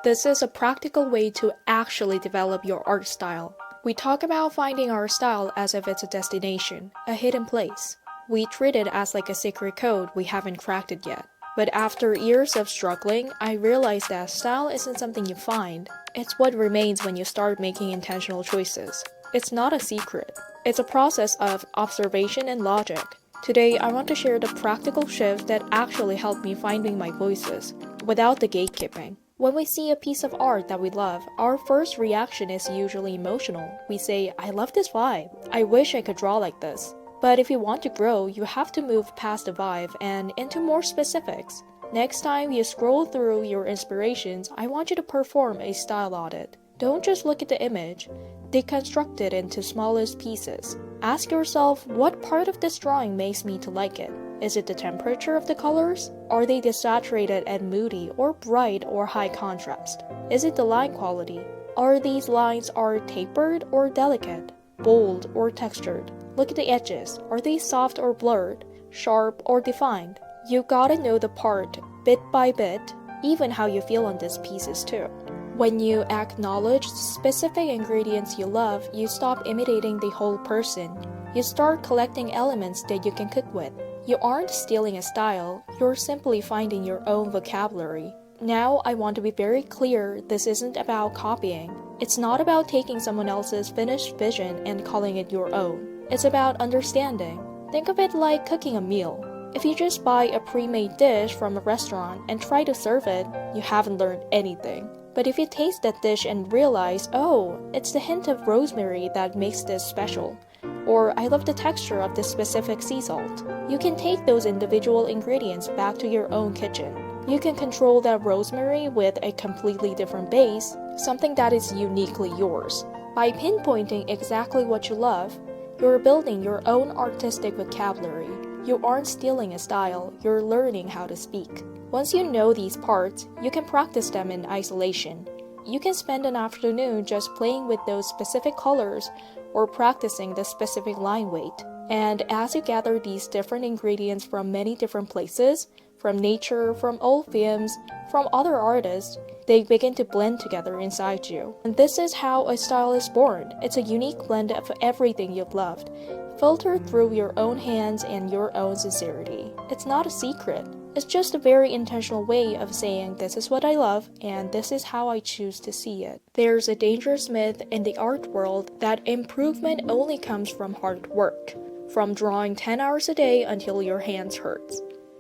This is a practical way to actually develop your art style. We talk about finding our style as if it's a destination, a hidden place. We treat it as like a secret code we haven't cracked it yet. But after years of struggling, I realized that style isn't something you find. It's what remains when you start making intentional choices. It's not a secret. It's a process of observation and logic. Today, I want to share the practical shifts that actually helped me finding my voices, without the gatekeeping. When we see a piece of art that we love, our first reaction is usually emotional. We say, I love this vibe. I wish I could draw like this. But if you want to grow, you have to move past the vibe and into more specifics. Next time you scroll through your inspirations, I want you to perform a style audit. Don't just look at the image. Deconstruct it into smallest pieces. Ask yourself, what part of this drawing makes me to like it? Is it the temperature of the colors? Are they desaturated and moody, or bright or high contrast? Is it the line quality? Are these lines tapered or delicate? Bold or textured? Look at the edges. Are they soft or blurred? Sharp or defined? You gotta know the part, bit by bit, even how you feel on these pieces too. When you acknowledge specific ingredients you love, you stop imitating the whole person. You start collecting elements that you can cook with. You aren't stealing a style, you're simply finding your own vocabulary. Now I want to be very clear, this isn't about copying. It's not about taking someone else's finished vision and calling it your own. It's about understanding. Think of it like cooking a meal. If you just buy a pre-made dish from a restaurant and try to serve it, you haven't learned anything. But if you taste that dish and realize, oh, it's the hint of rosemary that makes this special, or I love the texture of this specific sea salt, you can take those individual ingredients back to your own kitchen. You can control that rosemary with a completely different base, something that is uniquely yours. By pinpointing exactly what you love, you're building your own artistic vocabulary. You aren't stealing a style, you're learning how to speak. Once you know these parts, you can practice them in isolation. You can spend an afternoon just playing with those specific colors or practicing the specific line weight. And as you gather these different ingredients from many different places, from nature, from old films, from other artists, they begin to blend together inside you. And this is how a style is born. It's a unique blend of everything you've loved, filtered through your own hands and your own sincerity. It's not a secret. It's just a very intentional way of saying this is what I love and this is how I choose to see it. There's a dangerous myth in the art world that improvement only comes from hard work, from drawing 10 hours a day until your hands hurt.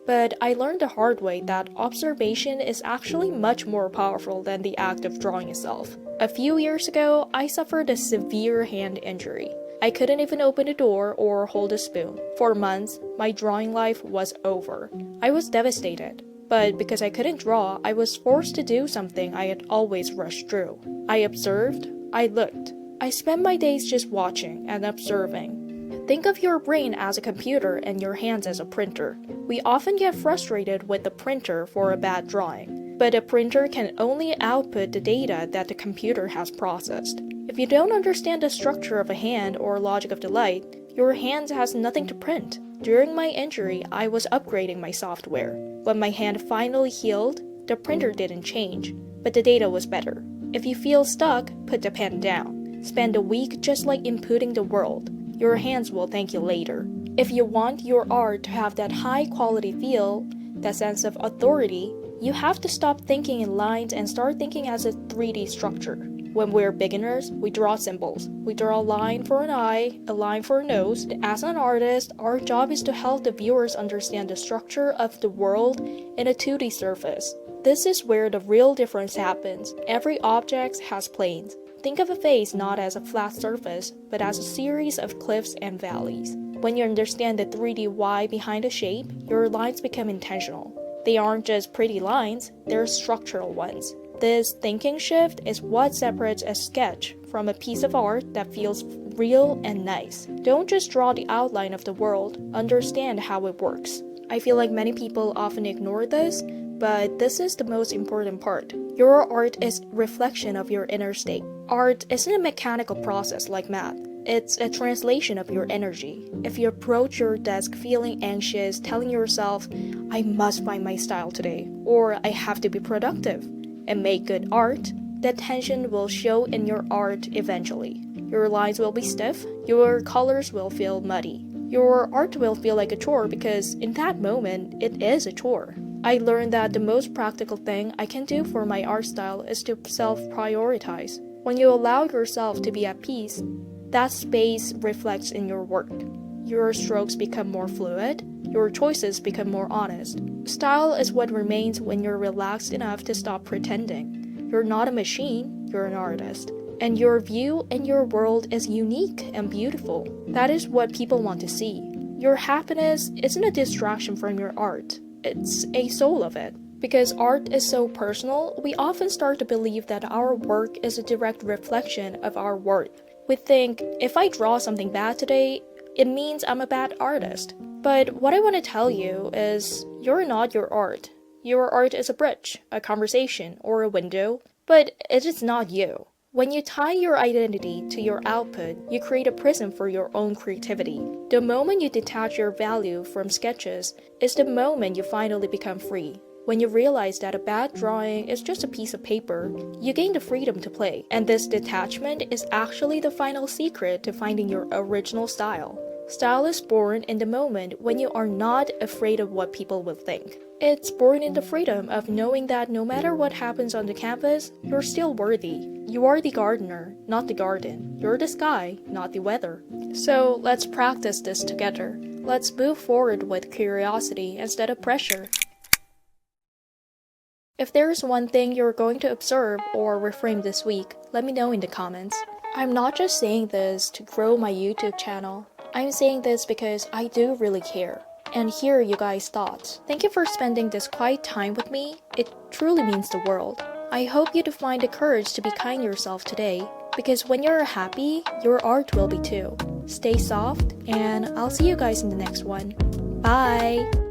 But I learned the hard way that observation is actually much more powerful than the act of drawing itself. A few years ago, I suffered a severe hand injury. I couldn't even open a door or hold a spoon. For months, my drawing life was over. I was devastated. But because I couldn't draw, I was forced to do something I had always rushed through. I observed, I looked. I spent my days just watching and observing. Think of your brain as a computer and your hands as a printer. We often get frustrated with the printer for a bad drawing, but a printer can only output the data that the computer has processed. If you don't understand the structure of a hand or logic of the light, your hands has nothing to print. During my injury, I was upgrading my software. When my hand finally healed, the printer didn't change, but the data was better. If you feel stuck, put the pen down. Spend a week just like inputting the world. Your hands will thank you later. If you want your art to have that high quality feel, that sense of authority, you have to stop thinking in lines and start thinking as a 3D structure. When we're beginners, we draw symbols. We draw a line for an eye, a line for a nose. As an artist, our job is to help the viewers understand the structure of the world in a 2D surface. This is where the real difference happens. Every object has planes. Think of a face not as a flat surface, but as a series of cliffs and valleys. When you understand the 3D why behind a shape, your lines become intentional. They aren't just pretty lines, they're structural ones. This thinking shift is what separates a sketch from a piece of art that feels real and nice. Don't just draw the outline of the world, understand how it works. I feel like many people often ignore this, but this is the most important part. Your art is a reflection of your inner state. Art isn't a mechanical process like math. It's a translation of your energy. If you approach your desk feeling anxious, telling yourself, I must find my style today, or I have to be productive, and make good art, the tension will show in your art eventually. Your lines will be stiff, your colors will feel muddy. Your art will feel like a chore because in that moment, it is a chore. I learned that the most practical thing I can do for my art style is to self-prioritize. When you allow yourself to be at peace, that space reflects in your work. Your strokes become more fluid, your choices become more honest. Style is what remains when you're relaxed enough to stop pretending. You're not a machine, you're an artist. And your view and your world is unique and beautiful. That is what people want to see. Your happiness isn't a distraction from your art. It's a soul of it. Because art is so personal, we often start to believe that our work is a direct reflection of our worth. We think, if I draw something bad today, it means I'm a bad artist. But what I want to tell you is, you're not your art. Your art is a bridge, a conversation, or a window, but it is not you. When you tie your identity to your output, you create a prism for your own creativity. The moment you detach your value from sketches is the moment you finally become free. When you realize that a bad drawing is just a piece of paper, you gain the freedom to play. And this detachment is actually the final secret to finding your original style. Style is born in the moment when you are not afraid of what people will think. It's born in the freedom of knowing that no matter what happens on the canvas, you're still worthy. You are the gardener, not the garden. You're the sky, not the weather. So let's practice this together. Let's move forward with curiosity instead of pressure. If there's one thing you're going to observe or reframe this week, let me know in the comments. I'm not just saying this to grow my YouTube channel. I'm saying this because I do really care and hear you guys' thoughts. Thank you for spending this quiet time with me. It truly means the world. I hope you find the courage to be kind to yourself today, because when you're happy, your art will be too. Stay soft, and I'll see you guys in the next one. Bye!